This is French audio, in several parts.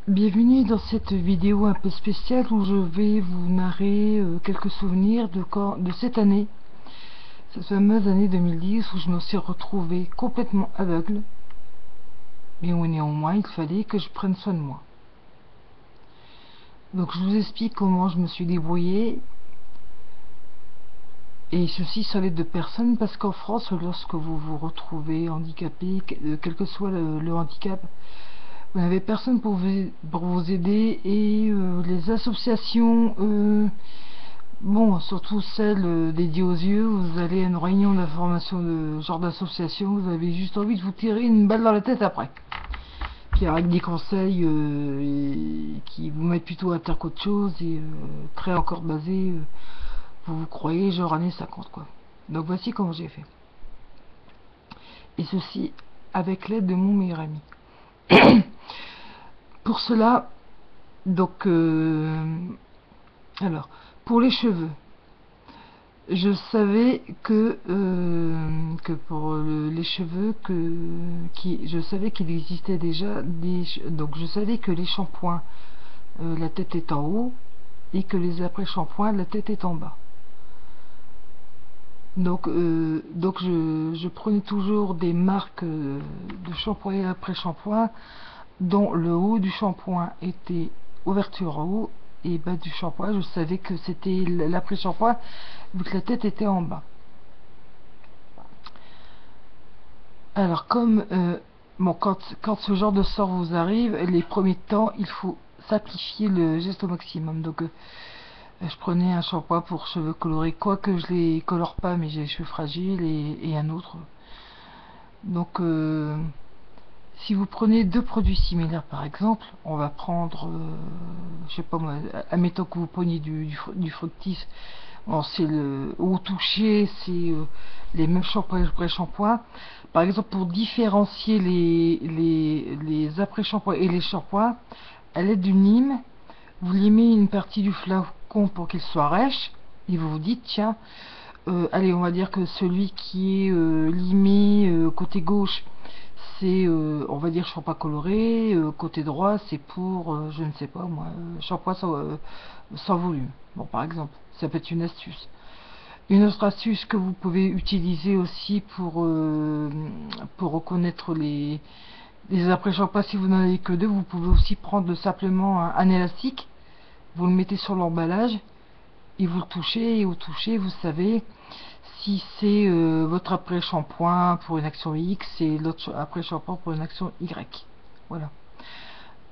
Bienvenue dans cette vidéo un peu spéciale où je vais vous narrer quelques souvenirs de cette année, cette fameuse année 2010 où je me suis retrouvée complètement aveugle, mais où néanmoins il fallait que je prenne soin de moi. Donc je vous explique comment je me suis débrouillée, et ceci sur l'aide de personnes, parce qu'en France, lorsque vous vous retrouvez handicapé, quel que soit le handicap, vous n'avez personne pour vous aider, et les associations, bon, surtout celles dédiées aux yeux, vous allez à une réunion d'information de genre d'association, vous avez juste envie de vous tirer une balle dans la tête après. Puis avec des conseils qui vous mettent plutôt à terre qu'autre chose, et très encore basés, vous croyez genre années 50 quoi. Donc voici comment j'ai fait. Et ceci avec l'aide de mon meilleur ami. Pour cela, donc, alors, pour les cheveux, je savais que pour les cheveux, je savais qu'il existait déjà donc je savais que les shampoings, la tête est en haut, et que les après-shampoings, la tête est en bas. Donc je prenais toujours des marques de shampoing et après-shampoing dont le haut du shampoing était ouverture en haut et bas du shampoing. Je savais que c'était l'après-shampoing vu que la tête était en bas. Alors comme bon, quand ce genre de sort vous arrive, les premiers temps, il faut simplifier le geste au maximum. Donc je prenais un shampoing pour cheveux colorés, quoique je les colore pas, mais j'ai les cheveux fragiles, et un autre. Donc si vous prenez deux produits similaires par exemple, on va prendre, je sais pas moi, admettons que vous preniez du fructis, bon, c'est au toucher, c'est les mêmes shampoings après-shampoings. Par exemple, pour différencier les après-shampoings et les shampoings, à l'aide d'une lime, vous limez une partie du flacon pour qu'il soit rêche, et vous vous dites, tiens, allez, on va dire que celui qui est limé côté gauche, c'est, on va dire, shampoing coloré, côté droit, c'est pour, je ne sais pas moi, shampoing sans volume. Bon, par exemple, ça peut être une astuce. Une autre astuce que vous pouvez utiliser aussi pour reconnaître les après-shampoings, si vous n'en avez que deux, vous pouvez aussi prendre simplement un élastique, vous le mettez sur l'emballage, et vous le touchez, et au toucher, vous savez si c'est votre après-shampoing pour une action X et l'autre après-shampoing pour une action Y. Voilà.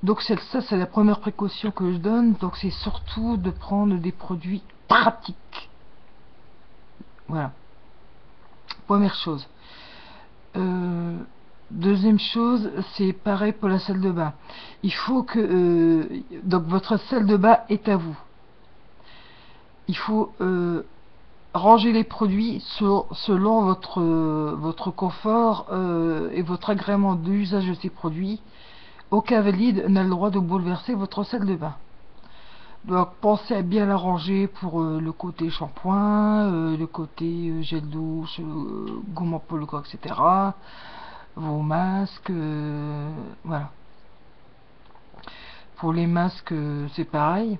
Donc ça, c'est la première précaution que je donne. Donc c'est surtout de prendre des produits pratiques. Voilà. Première chose. Euh, Deuxième chose, c'est pareil pour la salle de bain. Il faut que donc votre salle de bain est à vous. Il faut ranger les produits selon votre confort et votre agrément d'usage de ces produits. Aucun valide n'a le droit de bouleverser votre salle de bain. Donc pensez à bien la ranger pour le côté shampoing, le côté gel douche, gomme en poil, etc. Vos masques, voilà. Pour les masques, c'est pareil.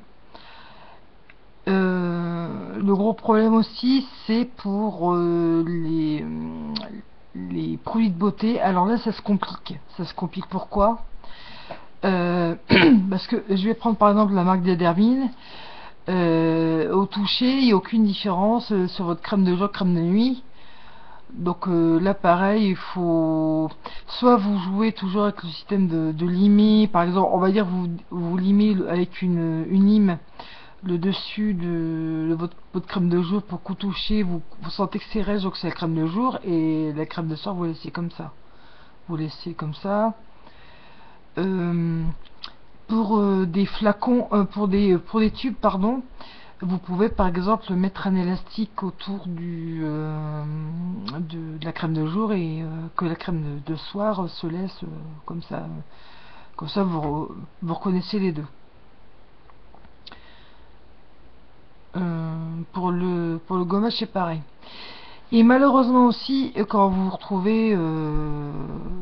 Le gros problème aussi, c'est pour les produits de beauté. Alors là, ça se complique. Ça se complique pourquoi parce que je vais prendre par exemple la marque Diadermine. Au toucher, il n'y a aucune différence sur votre crème de jour, crème de nuit. Donc là, pareil, il faut soit vous jouez toujours avec le système de limer. Par exemple, on va dire vous limez avec une lime le dessus de votre crème de jour pour qu'au toucher vous sentez que c'est rêche, donc c'est la crème de jour, et la crème de soir vous laissez comme ça. Vous laissez comme ça. Euh, pour des flacons, pour des tubes, pardon, vous pouvez par exemple mettre un élastique autour de la crème de jour, et que la crème de soir se laisse comme ça. Comme ça, vous reconnaissez les deux. Pour le gommage, c'est pareil. Et malheureusement aussi, quand vous vous retrouvez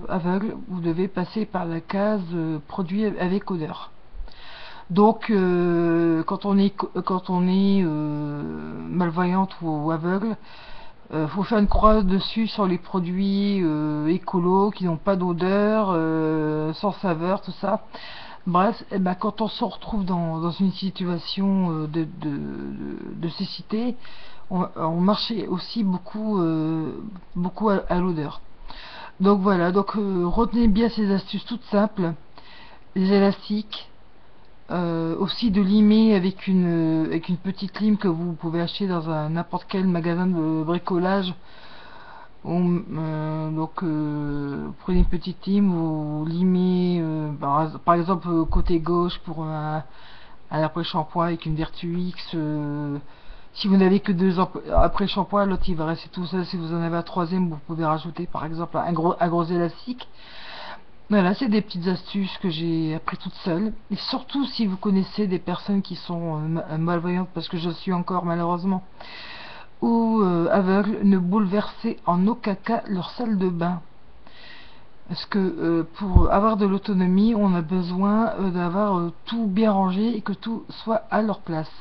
aveugle, vous devez passer par la case produit avec odeur. Donc quand on est malvoyante ou aveugle, faut faire une croix dessus sur les produits écolos qui n'ont pas d'odeur, sans saveur, tout ça. Bref, eh ben, quand on se retrouve dans une situation de cécité, on marchait aussi beaucoup à l'odeur. Donc voilà, donc retenez bien ces astuces toutes simples, les élastiques, aussi de limer avec une petite lime que vous pouvez acheter dans n'importe quel magasin de bricolage. Donc prenez une petite lime, vous limez par exemple côté gauche pour un après-shampoing avec une Vertu X. Si vous n'avez que deux après-shampoing, l'autre il va rester tout seul. Si vous en avez un troisième, vous pouvez rajouter par exemple un gros élastique. Voilà, c'est des petites astuces que j'ai appris toute seule. Et surtout si vous connaissez des personnes qui sont malvoyantes, parce que je suis encore malheureusement, ou aveugles, ne bouleversez en aucun cas leur salle de bain. Parce que pour avoir de l'autonomie, on a besoin d'avoir tout bien rangé et que tout soit à leur place.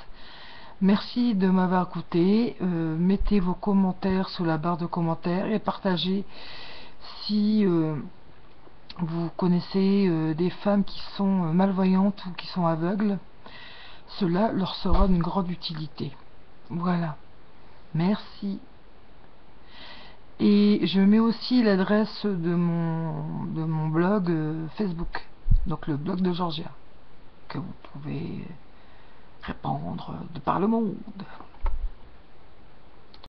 Merci de m'avoir écouté. Mettez vos commentaires sous la barre de commentaires et partagez si vous connaissez des femmes qui sont malvoyantes ou qui sont aveugles. Cela leur sera d'une grande utilité. Voilà. Merci. Et je mets aussi l'adresse de mon blog Facebook, donc le blog de Georgia, que vous pouvez répandre de par le monde.